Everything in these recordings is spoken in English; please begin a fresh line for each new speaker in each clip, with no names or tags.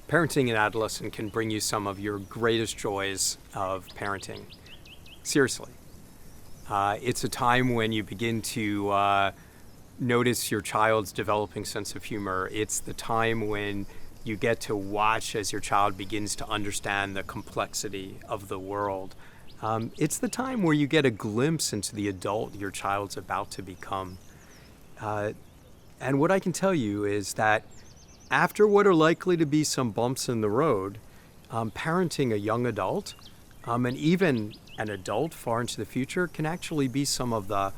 Parenting an adolescent can bring you some of your greatest joys of parenting. Seriously. It's a time when you begin to notice your child's developing sense of humor. It's the time when you get to watch as your child begins to understand the complexity of the world. It's the time where you get a glimpse into the adult your child's about to become. And what I can tell you is that after what are likely to be some bumps in the road, parenting a young adult, and even an adult far into the future, can actually be some of the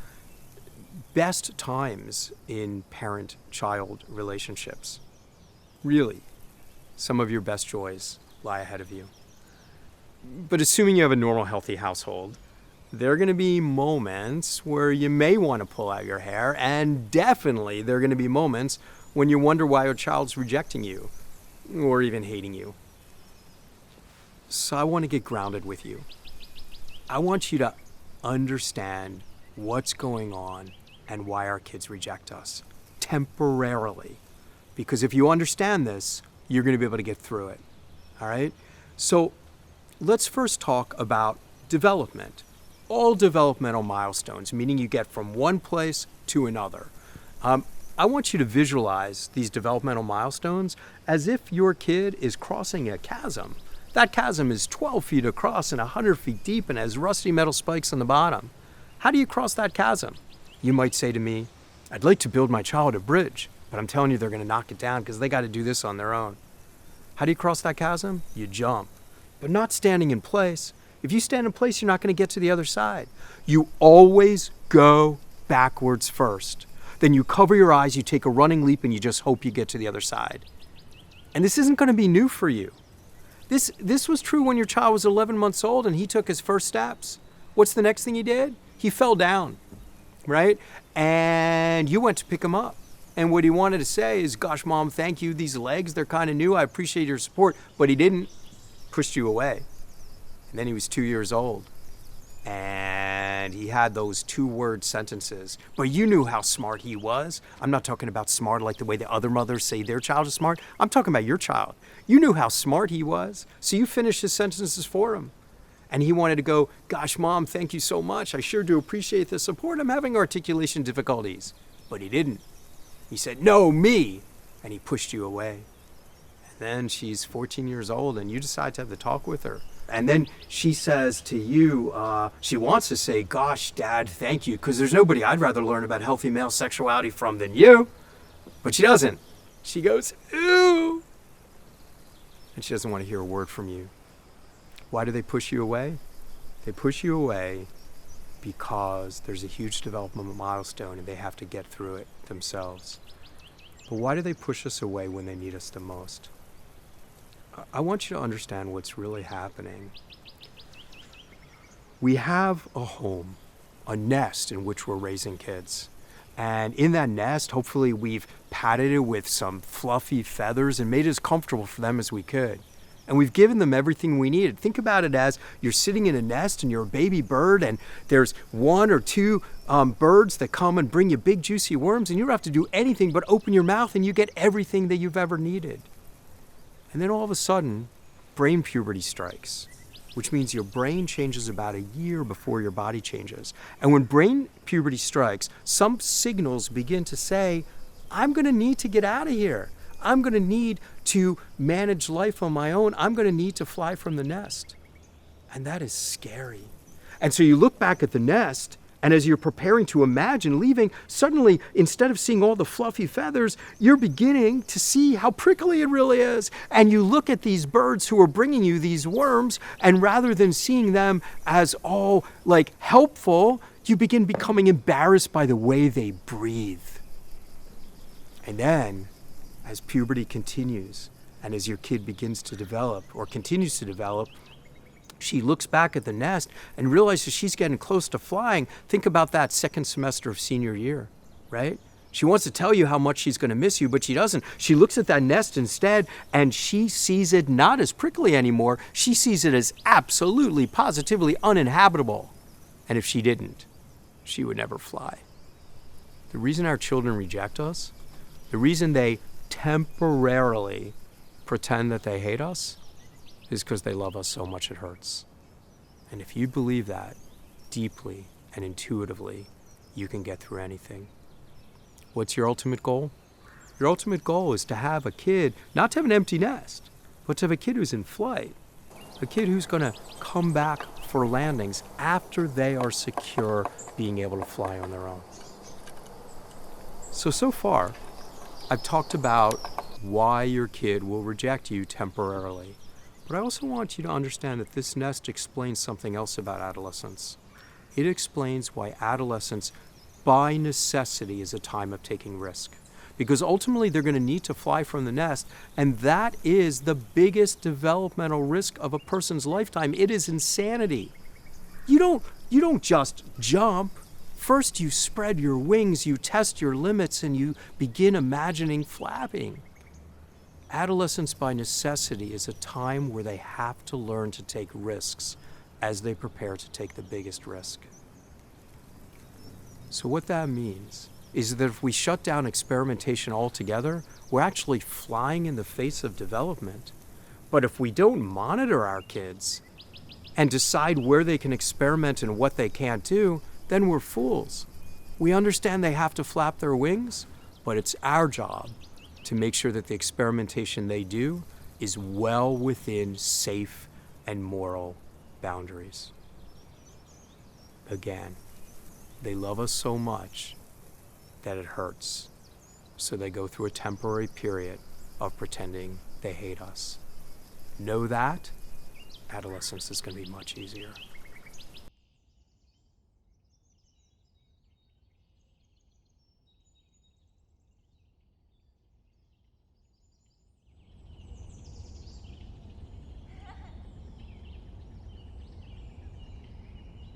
best times in parent-child relationships. Really, some of your best joys lie ahead of you. But assuming you have a normal, healthy household, there are going to be moments where you may want to pull out your hair, and definitely there are going to be moments when you wonder why your child's rejecting you or even hating you. So I want to get grounded with you. I want you to understand what's going on and why our kids reject us temporarily. Because if you understand this, you're going to be able to get through it. All right? So let's first talk about development. All developmental milestones, meaning you get from one place to another. I want you to visualize these developmental milestones as if your kid is crossing a chasm. That chasm is 12 feet across and 100 feet deep and has rusty metal spikes on the bottom. How do you cross that chasm? You might say to me, I'd like to build my child a bridge, but I'm telling you they're going to knock it down because they got to do this on their own. How do you cross that chasm? You jump, but not standing in place. If you stand in place, you're not going to get to the other side. You always go backwards first. Then you cover your eyes, you take a running leap, and you just hope you get to the other side. And this isn't going to be new for you. This was true when your child was 11 months old and he took his first steps. What's the next thing he did? He fell down, right? And you went to pick him up. And what he wanted to say is, gosh, Mom, thank you. These legs, they're kind of new. I appreciate your support. But he didn't. Pushed you away. And then he was 2 years old. And he had those 2-word sentences. But you knew how smart he was. I'm not talking about smart like the way the other mothers say their child is smart. I'm talking about your child. You knew how smart he was. So you finished his sentences for him. And he wanted to go, gosh, Mom, thank you so much. I sure do appreciate the support. I'm having articulation difficulties. But he didn't. He said, no, me. And he pushed you away. And then she's 14 years old and you decide to have the talk with her. And then she says to you, she wants to say, gosh, Dad, thank you, because there's nobody I'd rather learn about healthy male sexuality from than you. But she doesn't. She goes, ooh. And she doesn't want to hear a word from you. Why do they push you away? They push you away because there's a huge developmental milestone and they have to get through it themselves. But why do they push us away when they need us the most? I want you to understand what's really happening. We have a home, a nest in which we're raising kids. And in that nest, hopefully we've padded it with some fluffy feathers and made it as comfortable for them as we could. And we've given them everything we needed. Think about it as you're sitting in a nest and you're a baby bird and there's 1 or 2 birds that come and bring you big juicy worms and you don't have to do anything but open your mouth and you get everything that you've ever needed. And then all of a sudden, brain puberty strikes, which means your brain changes about a year before your body changes. And when brain puberty strikes, some signals begin to say, I'm going to need to get out of here. I'm going to need to manage life on my own. I'm going to need to fly from the nest. And that is scary. And so you look back at the nest, and as you're preparing to imagine leaving, suddenly, instead of seeing all the fluffy feathers, you're beginning to see how prickly it really is. And you look at these birds who are bringing you these worms, and rather than seeing them as all like helpful, you begin becoming embarrassed by the way they breathe. And then, as puberty continues, and as your kid begins to develop or continues to develop, she looks back at the nest and realizes she's getting close to flying. Think about that second semester of senior year, right? She wants to tell you how much she's going to miss you, but she doesn't. She looks at that nest instead, and she sees it not as prickly anymore. She sees it as absolutely, positively uninhabitable. And if she didn't, she would never fly. The reason our children reject us, the reason they temporarily pretend that they hate us is because they love us so much it hurts. And if you believe that deeply and intuitively, you can get through anything. What's your ultimate goal? Your ultimate goal is to have a kid, not to have an empty nest, but to have a kid who's in flight. A kid who's going to come back for landings after they are secure being able to fly on their own. So far, I've talked about why your kid will reject you temporarily. But I also want you to understand that this nest explains something else about adolescence. It explains why adolescence, by necessity, is a time of taking risk. Because ultimately they're going to need to fly from the nest, and that is the biggest developmental risk of a person's lifetime. It is insanity. You don't just jump. First you spread your wings, you test your limits, and you begin imagining flapping. Adolescence by necessity is a time where they have to learn to take risks as they prepare to take the biggest risk. So what that means is that if we shut down experimentation altogether, we're actually flying in the face of development. But if we don't monitor our kids and decide where they can experiment and what they can't do, then we're fools. We understand they have to flap their wings, but it's our job to make sure that the experimentation they do is well within safe and moral boundaries. Again, they love us so much that it hurts. So they go through a temporary period of pretending they hate us. Know that, adolescence is going to be much easier.